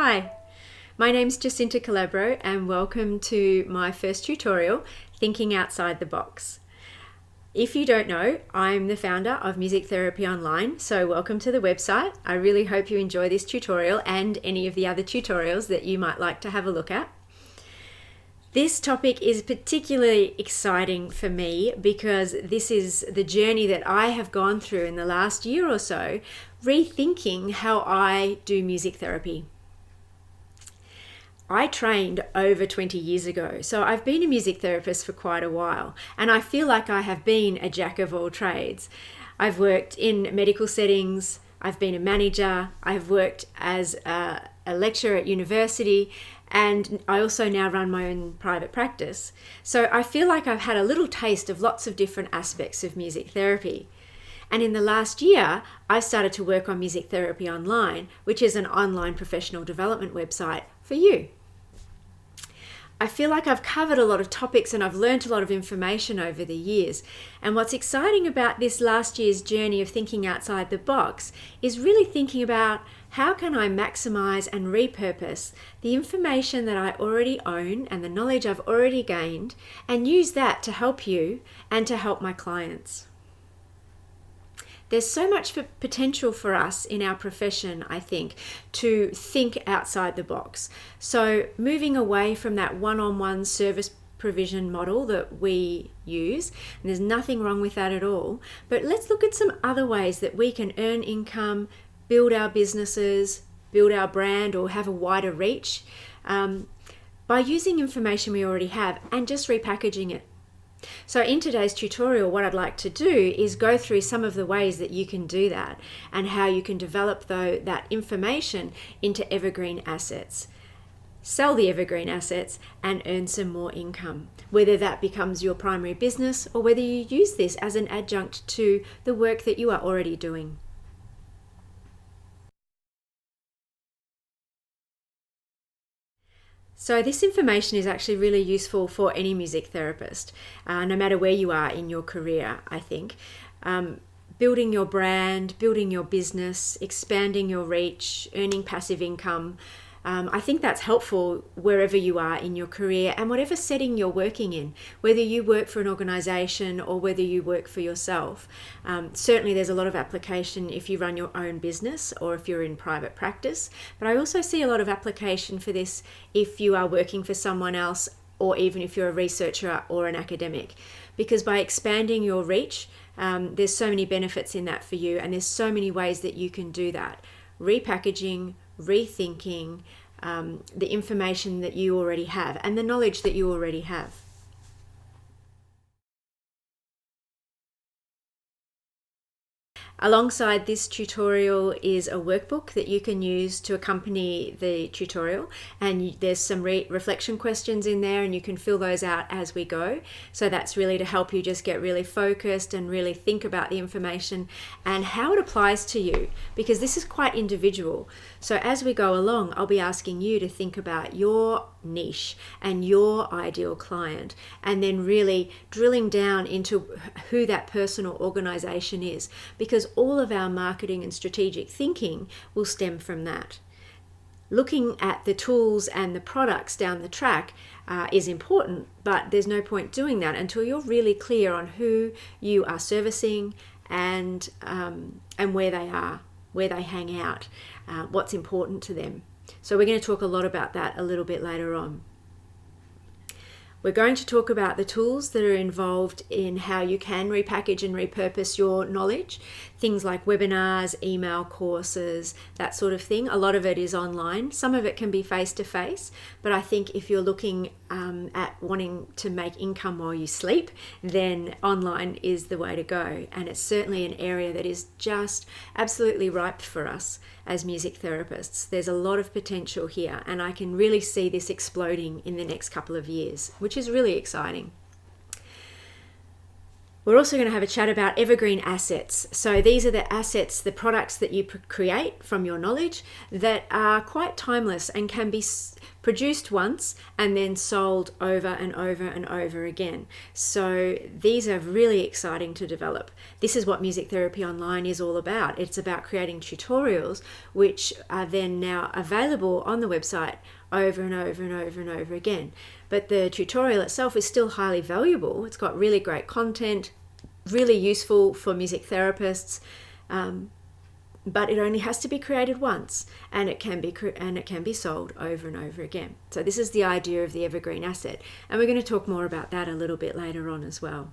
Hi, my name's Jacinta Calabro and welcome to my first tutorial, Thinking Outside the Box. If you don't know, I'm the founder of Music Therapy Online, so welcome to the website. I really hope you enjoy this tutorial and any of the other tutorials that you might like to have a look at. This topic is particularly exciting for me because this is the journey that I have gone through in the last year or so, rethinking how I do music therapy. I trained over 20 years ago, so I've been a music therapist for quite a while, and I feel like I have been a jack of all trades. I've worked in medical settings, I've been a manager, I've worked as a lecturer at university, and I also now run my own private practice. So I feel like I've had a little taste of lots of different aspects of music therapy. And in the last year, I've started to work on Music Therapy Online, which is an online professional development website for you. I feel like I've covered a lot of topics and I've learned a lot of information over the years. And what's exciting about this last year's journey of thinking outside the box is really thinking about how can I maximize and repurpose the information that I already own and the knowledge I've already gained and use that to help you and to help my clients. There's so much potential for us in our profession, I think, to think outside the box. So moving away from that one-on-one service provision model that we use, and there's nothing wrong with that at all, but let's look at some other ways that we can earn income, build our businesses, build our brand, or have a wider reach by using information we already have and just repackaging it. So in today's tutorial, what I'd like to do is go through some of the ways that you can do that and how you can develop that information into evergreen assets. Sell the evergreen assets and earn some more income, whether that becomes your primary business or whether you use this as an adjunct to the work that you are already doing. So this information is actually really useful for any music therapist, no matter where you are in your career, I think. Building your brand, building your business, expanding your reach, earning passive income. I think that's helpful wherever you are in your career and whatever setting you're working in, whether you work for an organization or whether you work for yourself. Certainly there's a lot of application if you run your own business or if you're in private practice, but I also see a lot of application for this if you are working for someone else or even if you're a researcher or an academic, because by expanding your reach, there's so many benefits in that for you, and there's so many ways that you can do that. Repackaging, rethinking the information that you already have and the knowledge that you already have. Alongside this tutorial is a workbook that you can use to accompany the tutorial, and there's some reflection questions in there and you can fill those out as we go. So that's really to help you just get really focused and really think about the information and how it applies to you, because this is quite individual. So as we go along, I'll be asking you to think about your niche and your ideal client, and then really drilling down into who that person or organization is, because all of our marketing and strategic thinking will stem from that. Looking at the tools and the products down the track is important, but there's no point doing that until you're really clear on who you are servicing and where they are, where they hang out, what's important to them. So we're going to talk a lot about that a little bit later on. We're going to talk about the tools that are involved in how you can repackage and repurpose your knowledge. Things like webinars, email courses, that sort of thing. A lot of it is online. Some of it can be face-to-face, but I think if you're looking at wanting to make income while you sleep, then online is the way to go. And it's certainly an area that is just absolutely ripe for us as music therapists. There's a lot of potential here, and I can really see this exploding in the next couple of years, which is really exciting. We're also going to have a chat about evergreen assets. So these are the assets, the products that you create from your knowledge that are quite timeless and can be produced once and then sold over and over and over again. So these are really exciting to develop. This is what Music Therapy Online is all about. It's about creating tutorials which are then now available on the website over and over and over and over again. But the tutorial itself is still highly valuable. It's got really great content, really useful for music therapists, but it only has to be created once, and it can be sold over and over again. So this is the idea of the evergreen asset, and we're going to talk more about that a little bit later on as well.